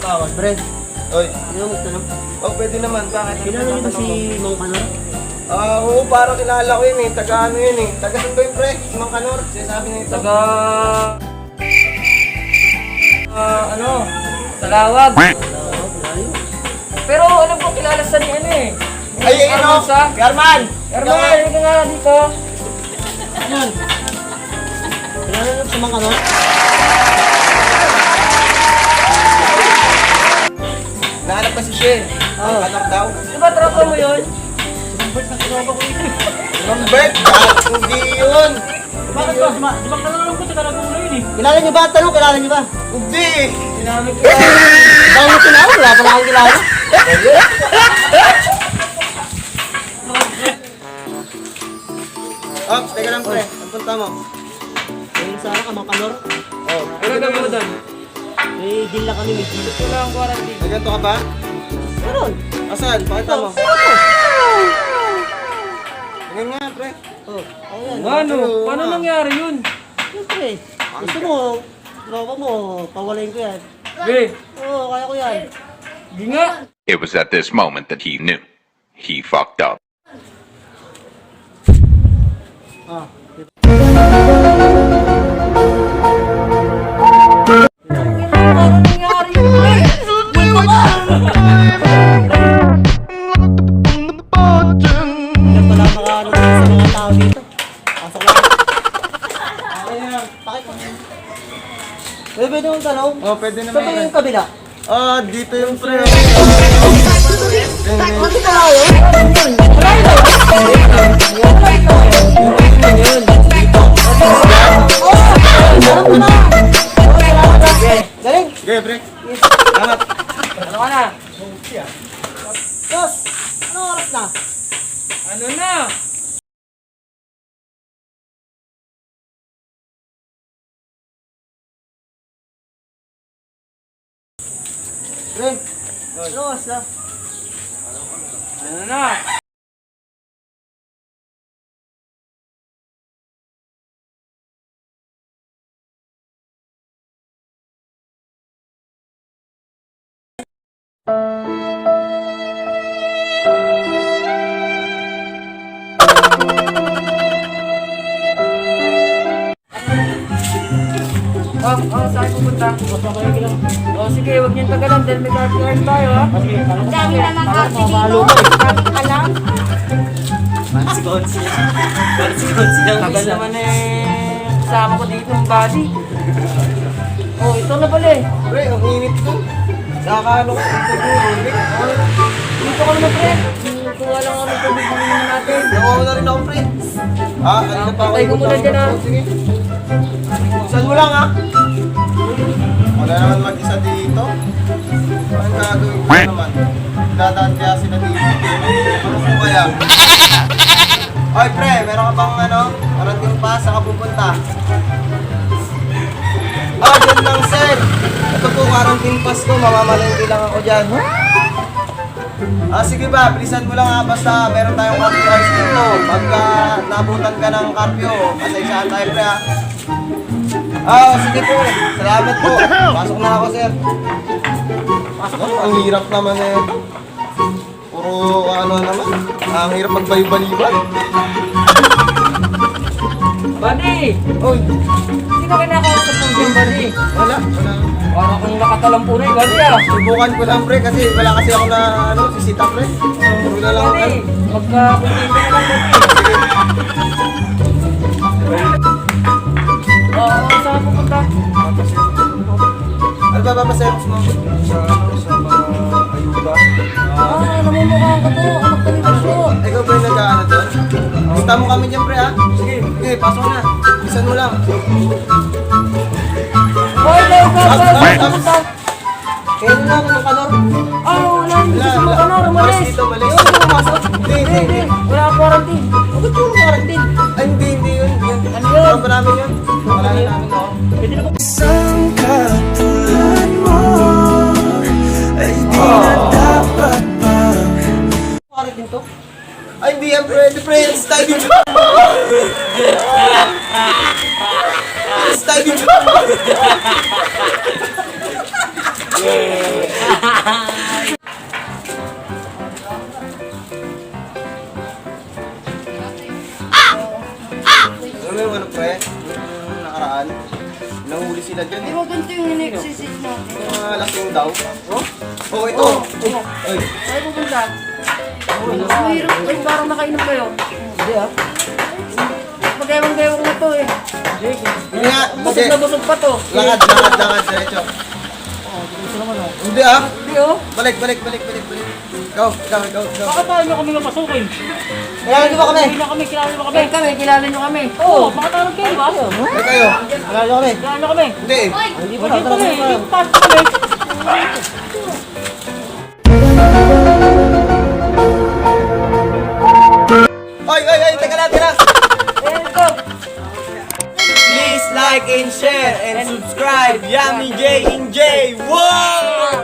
Tawag, Brent. Oy. Ano mo tanong? Oh, pwede naman. Bakit? Kilala niyo ba si Mang Kanor? Oo, parang kilala ko yun eh. Taga ano yun eh. Taga saan ba yung pre? Si Mang Kanor. Sinasabi na ito. Taga... ano? Salawag. Pero alam ko kilala sa ni ano eh. Ay, ano? Garman! Herman, ano ka nga dito? Yan. Kilala niyo si Mang Kanor? Nahanap pa si Shen. Oo. Kanor daw. Diba tropa mo yun? Lambert na tropa ko ito. Lambert! Hindi yun! Bakit ba? Di ba kalala ko sa Kalagong yun eh? Kilala niyo ba? Tanong, kilala niyo ba? Hindi! Sinabi ko Baka mo kilala? Wala pa na akong kilala. Oh, teka lang pre. Ang punta mo? Ayun sana ka, Mang Kanor. Oh, ano gagawin mo doon? May deal lang kami, may deal. Wala akong quarantine. Naganto ka ba? Meron. Asan? Pakita mo. Tingnan nga pre. Oh, ayan. Ano? Oo, Paano nga. nangyari yun? Siyempre. Gusto mo, tropa mo, pawalayin ko yan. Be, Oo, kaya ko yan. di nga. It was at this moment that he knew. He fucked up. Ah. Paano nangyari yun? Multo ka! Yan pala makaano sa mga tao dito. Pasok lang. Bakit? Pwede mong tanong? Oh, pwede Saan naman ba pre. yung kabila? Ah, dito yung pre. Ano ba kayo? Yun. Galing! Okay, pre. Salamat. Ano ka na? Boss! Ano oras na? Ano na? Ren! Ano oras na? Ano na? Saan pupunta? O sige, huwag niyong tagalan dahil may card tayo ha. Ang dami namang arte dito. Alam? Tagal naman eh, kasama ko dito ang body. Oh, ito na pala eh. Pre, ang init ko. Nakakano ko ito bro. Dito ka naman pre. Kuha lang ako ng tubig naman natin. Nakuha na rin ako pre. Ah, kanina pa ako. Patay ko muna dyan, ah. Sige. Saan mo lang ah? Wala naman mag-isa dito. Anong gagawin ko naman? Dadaan kaya sila dito. Ano ko kaya? Oy pre, meron ka bang ano? Parating pa sa kapupunta? Ah, dyan lang sir. Ito po, quarantine pass ko. Mamamalengke lang ako dyan. Ah, sige ba, bilisan mo lang ha. Basta meron tayong curfew hours dito. Pagka nabutan ka ng curfew, pasensyahan tayo pre ha. Ah, sige po. Salamat po. Pasok na ako sir. Pasok ako. Ang hirap naman eh. Puro ano naman. Ang hirap magbayo-baliban. Buddy! Oy, Hindi na kinakausap ng game buddy. wala. Parang kung nakatalampo na eh, buddy ah. Subukan ko lang pre kasi wala kasi ako na ano, sisita pre. Puro na lang ako. Buddy, magka-kumpinte na lang buddy. Saan pupunta? Ano ba papaservice mo? Sa mga ayuda. Namumukhaan ka to. Anak ka ni Basyo. Ikaw ba yung nag-ano doon? Kita mo kami dyan pre ha? Sige, sige, pasok na. Bisan mo lang. Boy, Leo ka! Pupunta. Kaya na ako ng kanor. Wala. Hindi sa mga kanor. Umalis. Dito, malis. Hindi, hindi. Wala ka quarantine. Bakit yung quarantine? Ay, hindi yun. Ano yun? Ano ba namin yun? Wala na namin ako. Pwede na po. Isang katulad mo ay di na dapat pa. Quarantine to? Ay, hindi yan, pre. Friends, tayo dito. Friends, tayo dito. Alam mo yung ano pre? Yung nakaraan. Nahuli sila dyan Di eh. ba ganito yung nag-exercise natin? Yung mga lasing daw. Oh, ito. Ay, Saan pupunta? Mahirap. Ay, parang nakainom kayo. Hindi ah. Mag-ewang-gewang na to eh. yun nga. Busog na busog pa to. Lakad, diretso. Hindi ah. Hindi oh. Balik. Ikaw. Baka tayo nyo kami mapasukin. Kilala niyo ba kami? Kilala nyo ba kami? Kilala nyo kami. Oo, baka tayo kayo ba? Balik kayo. Kilala nyo kami. Kilala nyo kami. Hindi eh. Hindi pa kami. Hindi pa kami. Ay, teka lang. Let's go. Please like and share and subscribe. Yummy J and J. Wow!